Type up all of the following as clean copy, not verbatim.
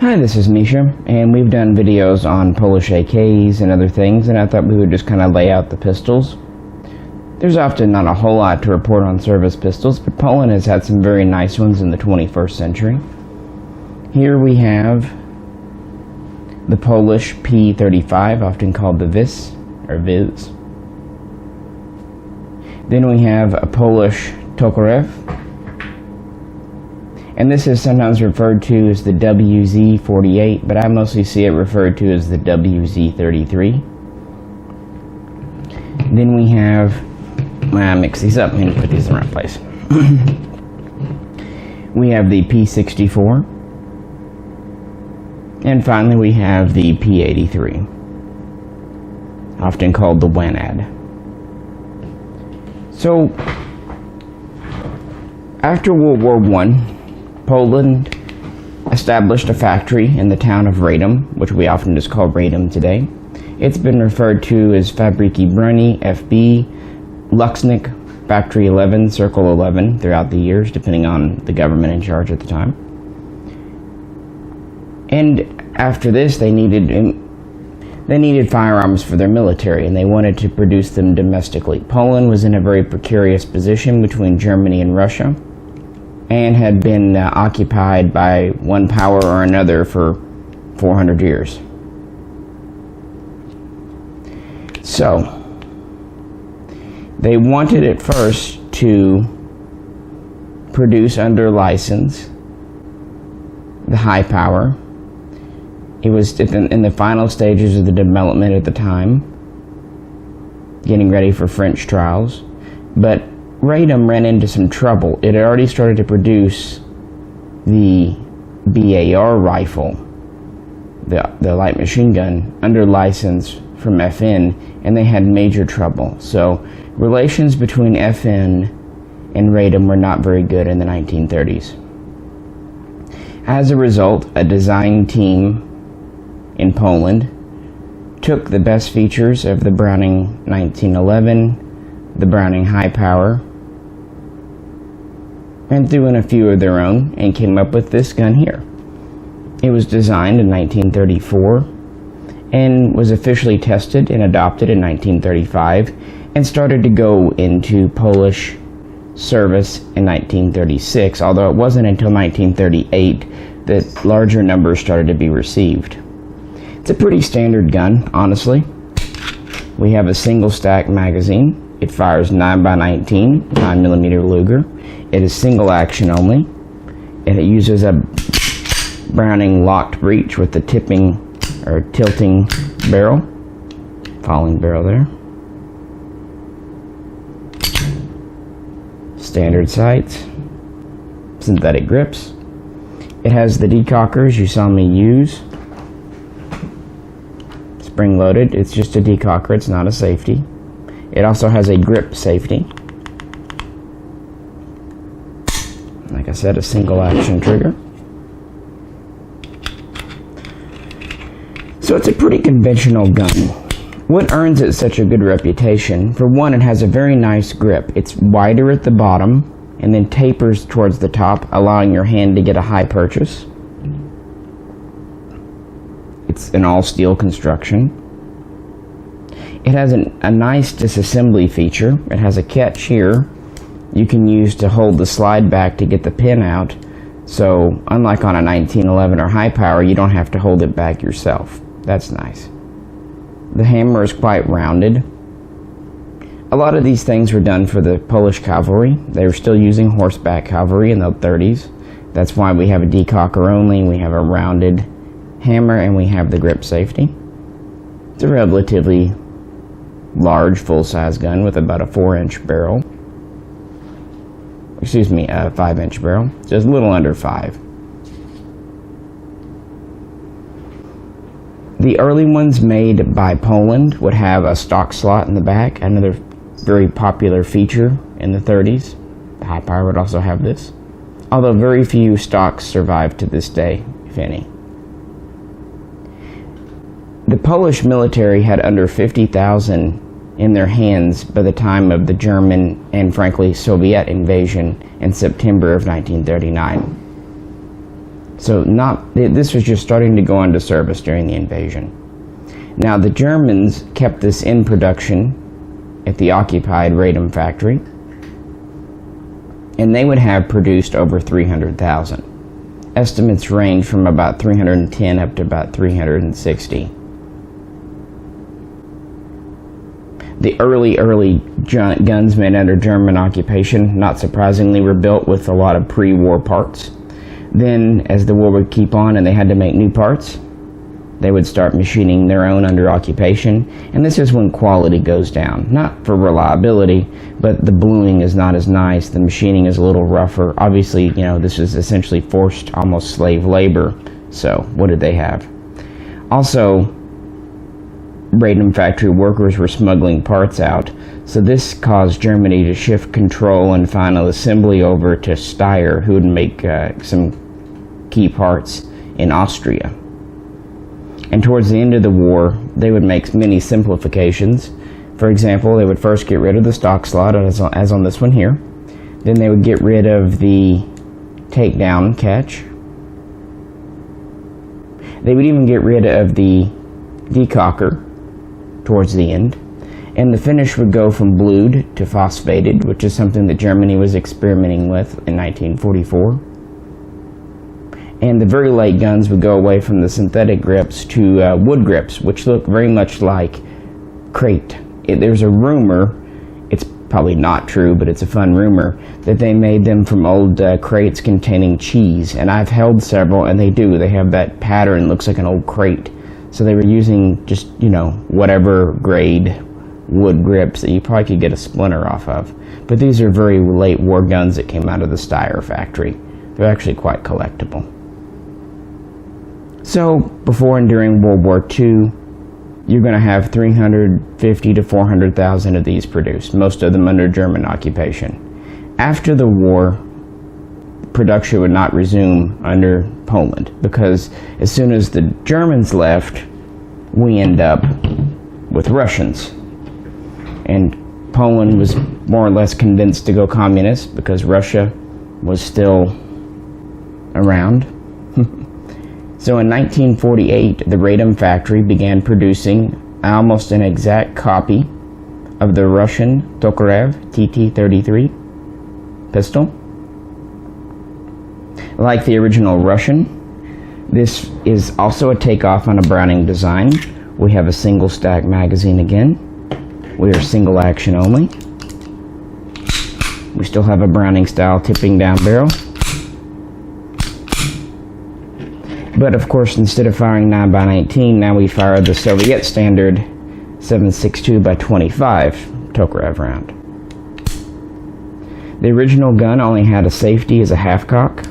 Hi, this is Misha, and we've done videos on Polish AKs and other things, and I thought we would just kind of lay out the pistols. There's often not a whole lot to report on service pistols, but Poland has had some very nice ones in the 21st century. Here we have the Polish P35, often called the VIS, or VIS. Then we have a Polish Tokarev, and this is sometimes referred to as the WZ48, but I mostly see it referred to as the WZ33. Then we have, I mix these up and put these in the right place. We have the P64. And finally we have the P83, often called the Wanad. So, after World War I, Poland established a factory in the town of Radom, which we often just call Radom today. It's been referred to as Fabryki Broni, FB, Luxnik, Factory 11, Circle 11 throughout the years, depending on the government in charge at the time. And after this, they needed firearms for their military, and they wanted to produce them domestically. Poland was in a very precarious position between Germany and Russia, and had been occupied by one power or another for 400 years. So, they wanted at first to produce under license the high power. It was in the final stages of the development at the time, getting ready for French trials, but Radom ran into some trouble. It had already started to produce the BAR rifle, the light machine gun, under license from FN, and they had major trouble. So relations between FN and Radom were not very good in the 1930s. As a result, a design team in Poland took the best features of the Browning 1911, the Browning high power, and threw in a few of their own and came up with this gun here. It was designed in 1934 and was officially tested and adopted in 1935 and started to go into Polish service in 1936, although it wasn't until 1938 that larger numbers started to be received. It's a pretty standard gun, honestly. We have a single stack magazine. It fires 9x19, 9mm Luger. It is single action only, and it uses a Browning locked breech with the tipping or tilting barrel, falling barrel there. Standard sights, synthetic grips. It has the decockers you saw me use. Spring loaded. It's just a decocker, it's not a safety. It also has a grip safety. Like I said, a single action trigger. So it's a pretty conventional gun. What earns it such a good reputation? For one, it has a very nice grip. It's wider at the bottom and then tapers towards the top, allowing your hand to get a high purchase. It's an all steel construction. It has a nice disassembly feature. It has a catch here you can use to hold the slide back to get the pin out. So unlike on a 1911 or high power, you don't have to hold it back yourself. That's nice. The hammer is quite rounded. A lot of these things were done for the Polish cavalry. They were still using horseback cavalry in the 30s. That's why we have a decocker only, we have a rounded hammer, and we have the grip safety. It's a relatively large full-size gun with about a 4-inch barrel. Excuse me, a 5-inch barrel. Just a little under 5. The early ones made by Poland would have a stock slot in the back, another very popular feature in the 30s. The high power would also have this, although very few stocks survive to this day, if any. The Polish military had under 50,000 in their hands by the time of the German and frankly Soviet invasion in September of 1939. So this was just starting to go into service during the invasion. Now the Germans kept this in production at the occupied Radom factory, and they would have produced over 300,000. Estimates range from about 310 up to about 360. The early guns made under German occupation, not surprisingly, were built with a lot of pre-war parts. Then, as the war would keep on and they had to make new parts, they would start machining their own under occupation, and this is when quality goes down. Not for reliability, but the bluing is not as nice, the machining is a little rougher. Obviously, you know, this is essentially forced, almost slave labor, so what did they have? Also, Radom factory workers were smuggling parts out, so this caused Germany to shift control and final assembly over to Steyr, who would make some key parts in Austria. And towards the end of the war, they would make many simplifications. For example, they would first get rid of the stock slot, as on this one here. Then they would get rid of the takedown catch. They would even get rid of the decocker towards the end. And the finish would go from blued to phosphated, which is something that Germany was experimenting with in 1944. And the very late guns would go away from the synthetic grips to wood grips, which look very much like crate. There's a rumor, it's probably not true, but it's a fun rumor, that they made them from old crates containing cheese. And I've held several, and they do. They have that pattern, looks like an old crate. So they were using just, you know, whatever grade wood grips that you probably could get a splinter off of. But these are very late war guns that came out of the Steyr factory. They're actually quite collectible. So, before and during World War II, you're going to have 350 to 400,000 of these produced, most of them under German occupation. After the war, production would not resume under Poland, because as soon as the Germans left, we end up with Russians. And Poland was more or less convinced to go communist because Russia was still around. So in 1948, the Radom factory began producing almost an exact copy of the Russian Tokarev TT-33 pistol. Like the original Russian, this is also a takeoff on a Browning design. We have a single stack magazine again. We are single action only. We still have a Browning style tipping down barrel. But of course, instead of firing 9x19, now we fire the Soviet standard 7.62x25 Tokarev round. The original gun only had a safety as a half cock.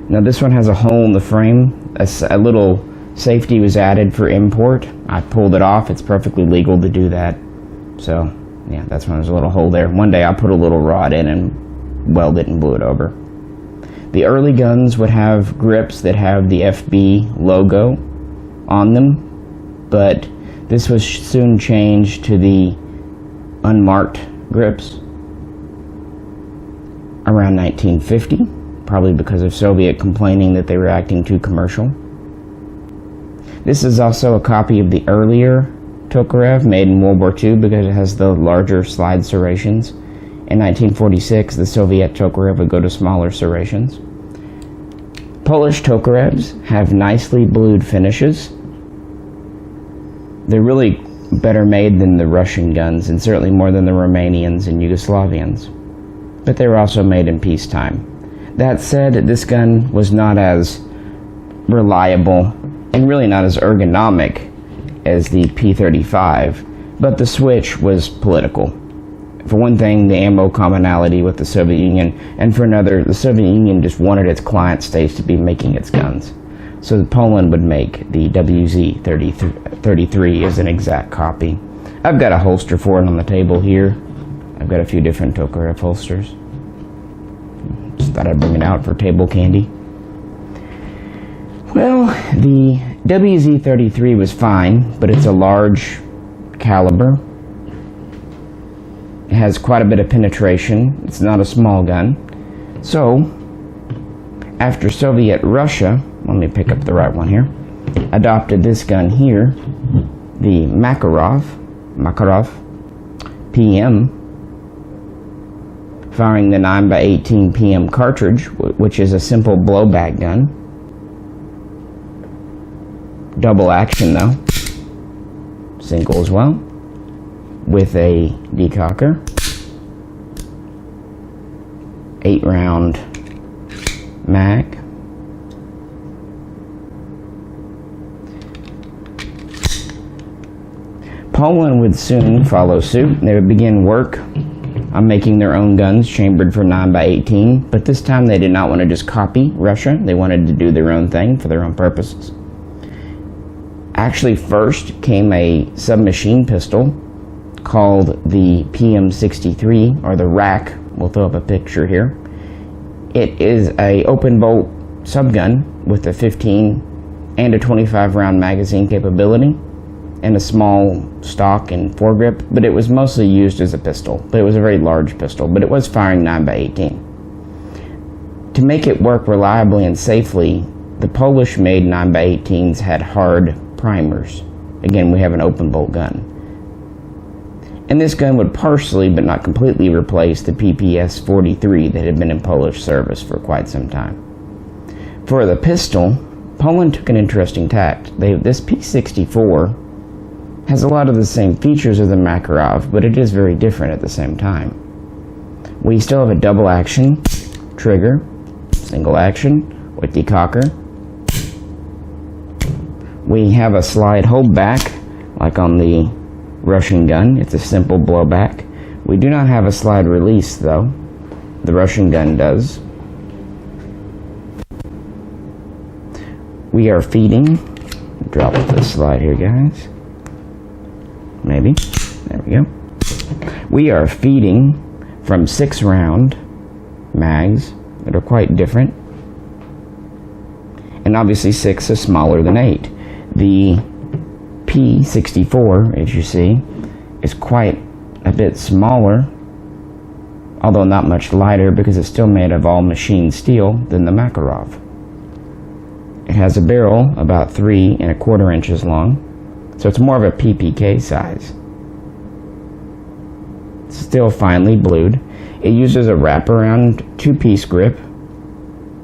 Now this one has a hole in the frame. A little safety was added for import. I pulled it off. It's perfectly legal to do that. So yeah, that's when there's a little hole there. One day I put a little rod in and welded it and blew it over. The early guns would have grips that have the FB logo on them, but this was soon changed to the unmarked grips around 1950, probably because of Soviet complaining that they were acting too commercial. This is also a copy of the earlier Tokarev made in World War II because it has the larger slide serrations. In 1946, the Soviet Tokarev would go to smaller serrations. Polish Tokarevs have nicely blued finishes. They're really better made than the Russian guns, and certainly more than the Romanians and Yugoslavians. But they were also made in peacetime. That said, this gun was not as reliable and really not as ergonomic as the P-35, but the switch was political. For one thing, the ammo commonality with the Soviet Union, and for another, the Soviet Union just wanted its client states to be making its guns. So Poland would make the WZ33 as an exact copy. I've got a holster for it on the table here. I've got a few different Tokarev holsters. Just thought I'd bring it out for table candy. Well, the WZ33 was fine, but it's a large caliber. It has quite a bit of penetration. It's not a small gun. So, After Soviet Russia, let me pick up the right one here, adopted this gun here, the Makarov PM, firing the 9x18 PM cartridge, which is a simple blowback gun. Double action though, single as well, with a decocker, 8-round mag. Poland would soon follow suit. They would begin work on making their own guns chambered for 9x18, but this time they did not want to just copy Russia. They wanted to do their own thing for their own purposes. Actually, first came a submachine pistol called the PM63, or the rack. We'll throw up a picture here. It is a open bolt subgun with a 15 and a 25 round magazine capability and a small stock and foregrip, but it was mostly used as a pistol. But it was a very large pistol, but it was firing 9x18. To make it work reliably and safely, the Polish-made 9x18s had hard primers. Again, we have an open bolt gun. And this gun would partially, but not completely, replace the PP-43 that had been in Polish service for quite some time. For the pistol, Poland took an interesting tact. This P64 has a lot of the same features as the Makarov, but it is very different at the same time. We still have a double action trigger, single action with decocker. We have a slide hold back, like on the Russian gun. It's a simple blowback. We do not have a slide release, though. The Russian gun does. We are feeding. Drop the slide here, guys. Maybe. There we go. We are feeding from 6-round mags that are quite different. And obviously 6 is smaller than 8. The P64, as you see, is quite a bit smaller, although not much lighter because it's still made of all machined steel, than the Makarov. It has a barrel about 3 1/4 inches long, so it's more of a PPK size. It's still finely blued. It uses a wraparound 2-piece grip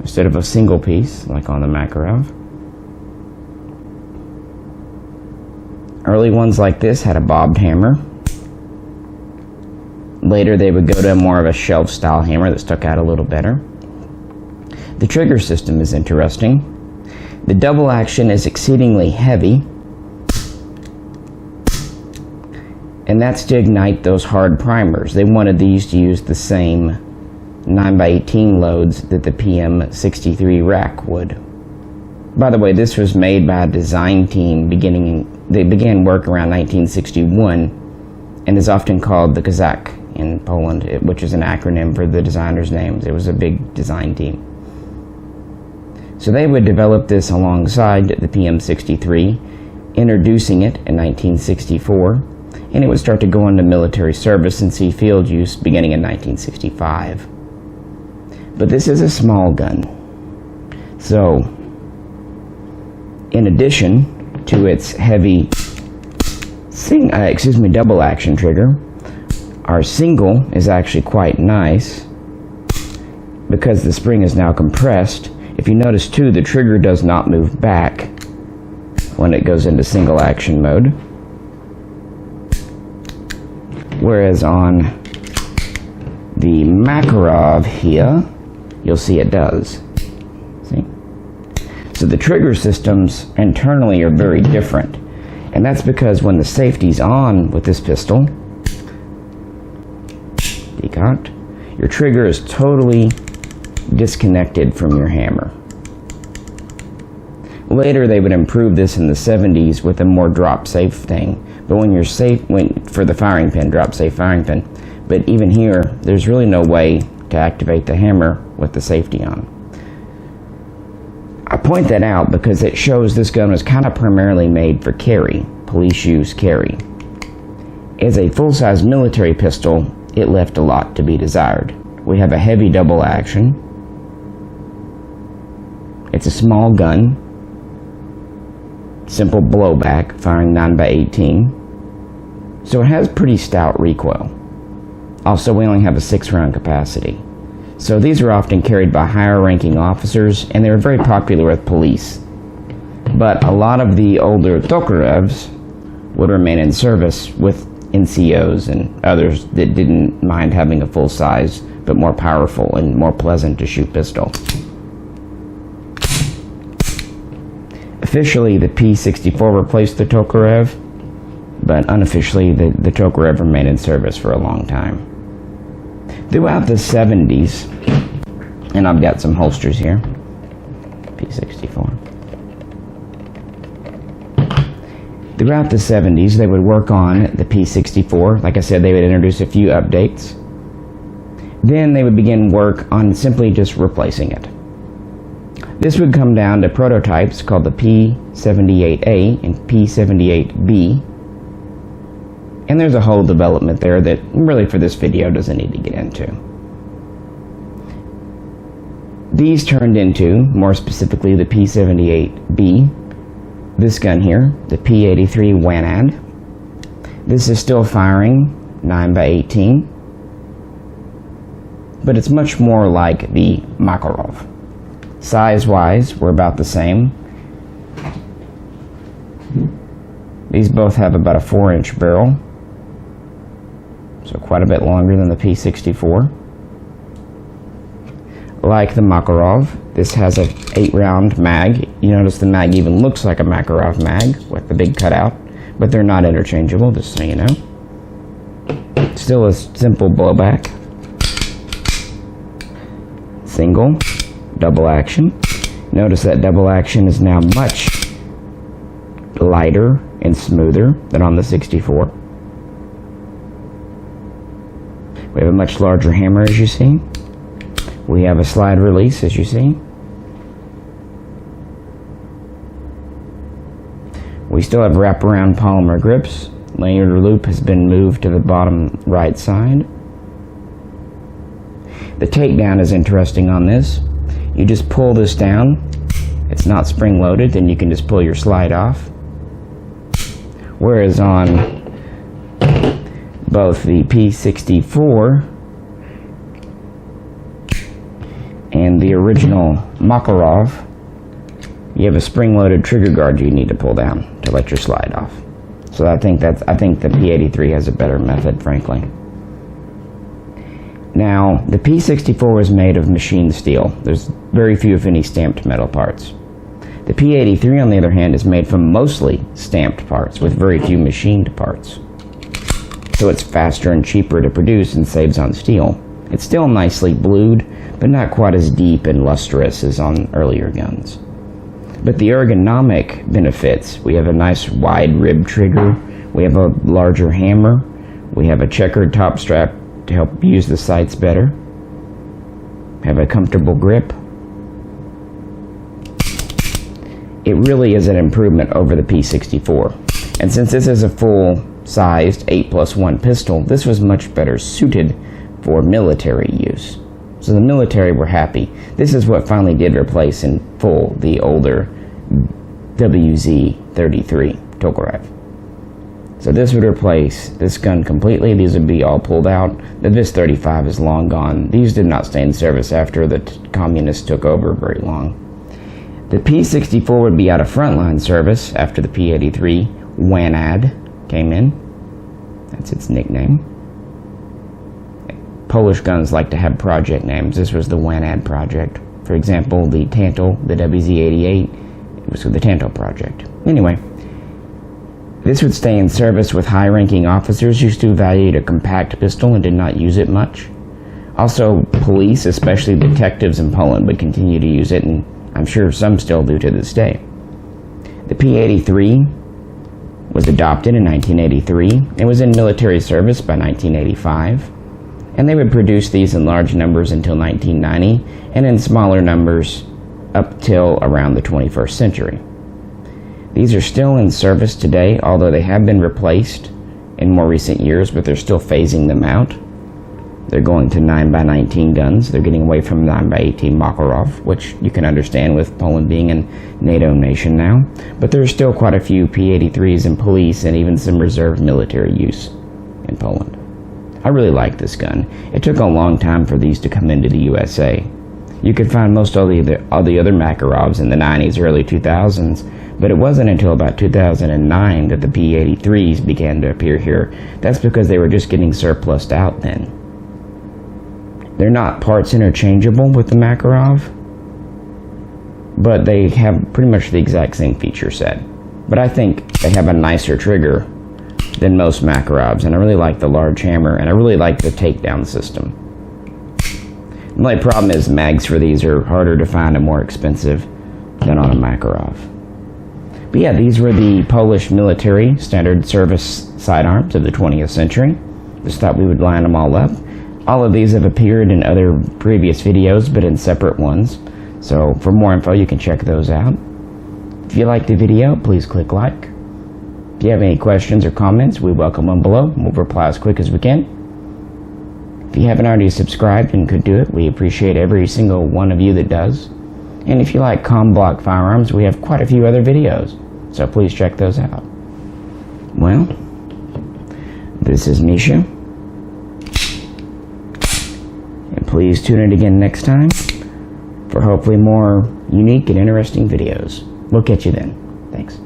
instead of a single piece like on the Makarov. Early ones like this had a bobbed hammer. Later they would go to more of a shelf style hammer that stuck out a little better. The trigger system is interesting. The double action is exceedingly heavy, and that's to ignite those hard primers. They wanted these to use the same 9x18 loads that the PM63 rack would. By the way, this was made by a design team they began work around 1961 and is often called the Kazak in Poland, which is an acronym for the designers' names. It was a big design team. So they would develop this alongside the PM63, introducing it in 1964, and it would start to go into military service and see field use beginning in 1965. But this is a small gun. So, in addition to its heavy double action trigger, our single is actually quite nice because the spring is now compressed. If you notice too, the trigger does not move back when it goes into single action mode, whereas on the Makarov here, you'll see it does. See? So the trigger systems internally are very different, and that's because when the safety's on with this pistol, decocked, your trigger is totally disconnected from your hammer. Later they would improve this in the 70s with a more drop safe thing, but when you're safe, for the firing pin, drop safe firing pin, but even here there's really no way to activate the hammer with the safety on. I point that out because it shows this gun was kind of primarily made for carry, police use carry. As a full-size military pistol, it left a lot to be desired. We have a heavy double action, It's a small gun, simple blowback, firing 9x18, so it has pretty stout recoil. Also, we only have a 6-round capacity. So these are often carried by higher ranking officers, and they were very popular with police. But a lot of the older Tokarevs would remain in service with NCOs and others that didn't mind having a full size, but more powerful and more pleasant to shoot pistol. Officially, the P64 replaced the Tokarev, but unofficially, the Tokarev remained in service for a long time. Throughout the 70s, and I've got some holsters here, P64. Throughout the 70s, they would work on the P64. Like I said, they would introduce a few updates. Then they would begin work on simply just replacing it. This would come down to prototypes called the P78A and P78B. And there's a whole development there that really for this video doesn't need to get into. These turned into, more specifically, the P78B. This gun here, the P83 Wanad. This is still firing 9x18, but it's much more like the Makarov. Size-wise, we're about the same. These both have about a 4-inch barrel, so quite a bit longer than the P64. Like the Makarov, this has a 8-round mag. You notice the mag even looks like a Makarov mag with the big cutout, but they're not interchangeable, just so you know. Still a simple blowback. Single, double action. Notice that double action is now much lighter and smoother than on the 64. We have a much larger hammer, as you see. We have a slide release, as you see. We still have wraparound polymer grips. Lanyard loop has been moved to the bottom right side. The takedown is interesting on this. You just pull this down. It's not spring loaded, then you can just pull your slide off. Whereas on both the P64 and the original Makarov, you have a spring-loaded trigger guard you need to pull down to let your slide off. So I think the P83 has a better method, frankly. Now, the P64 was made of machined steel. There's very few, if any, stamped metal parts. The P83, on the other hand, is made from mostly stamped parts with very few machined parts. So it's faster and cheaper to produce and saves on steel. It's still nicely blued, but not quite as deep and lustrous as on earlier guns. But the ergonomic benefits, we have a nice wide rib trigger, we have a larger hammer, we have a checkered top strap to help use the sights better, have a comfortable grip. It really is an improvement over the P64. And since this is a full-sized 8+1 pistol, this was much better suited for military use. So the military were happy. This is what finally did replace in full the older WZ33 Tokarev. So this would replace this gun completely. These would be all pulled out. The VIS 35 is long gone. These did not stay in service after the communists took over very long. The P64 would be out of frontline service after the P83 Wanad came in. That's its nickname. Polish guns like to have project names. This was the Wanad project. For example, the Tantal, the WZ88, it was the Tantal project. Anyway, this would stay in service with high-ranking officers who still valued a compact pistol and did not use it much. Also, police, especially detectives in Poland, would continue to use it, and I'm sure some still do to this day. The P83 was adopted in 1983 and was in military service by 1985. And they would produce these in large numbers until 1990 and in smaller numbers up till around the 21st century. These are still in service today, although they have been replaced in more recent years, but they're still phasing them out. They're going to 9x19 guns. They're getting away from 9x18 Makarov, which you can understand with Poland being a NATO nation now. But there's still quite a few P83s in police and even some reserve military use in Poland. I really like this gun. It took a long time for these to come into the USA. You could find most all the other Makarovs in the 90s, early 2000s, but it wasn't until about 2009 that the P83s began to appear here. That's because they were just getting surplused out then. They're not parts interchangeable with the Makarov, but they have pretty much the exact same feature set. But I think they have a nicer trigger than most Makarovs, and I really like the large hammer, and I really like the takedown system. The only problem is mags for these are harder to find and more expensive than on a Makarov. But yeah, these were the Polish military standard service sidearms of the 20th century. Just thought we would line them all up. All of these have appeared in other previous videos, but in separate ones. So for more info, you can check those out. If you liked the video, please click like. If you have any questions or comments, we welcome them below. We'll reply as quick as we can. If you haven't already subscribed and could do it, we appreciate every single one of you that does. And if you like com-block firearms, we have quite a few other videos, so please check those out. Well, this is Misha, and please tune in again next time for hopefully more unique and interesting videos. We'll catch you then. Thanks.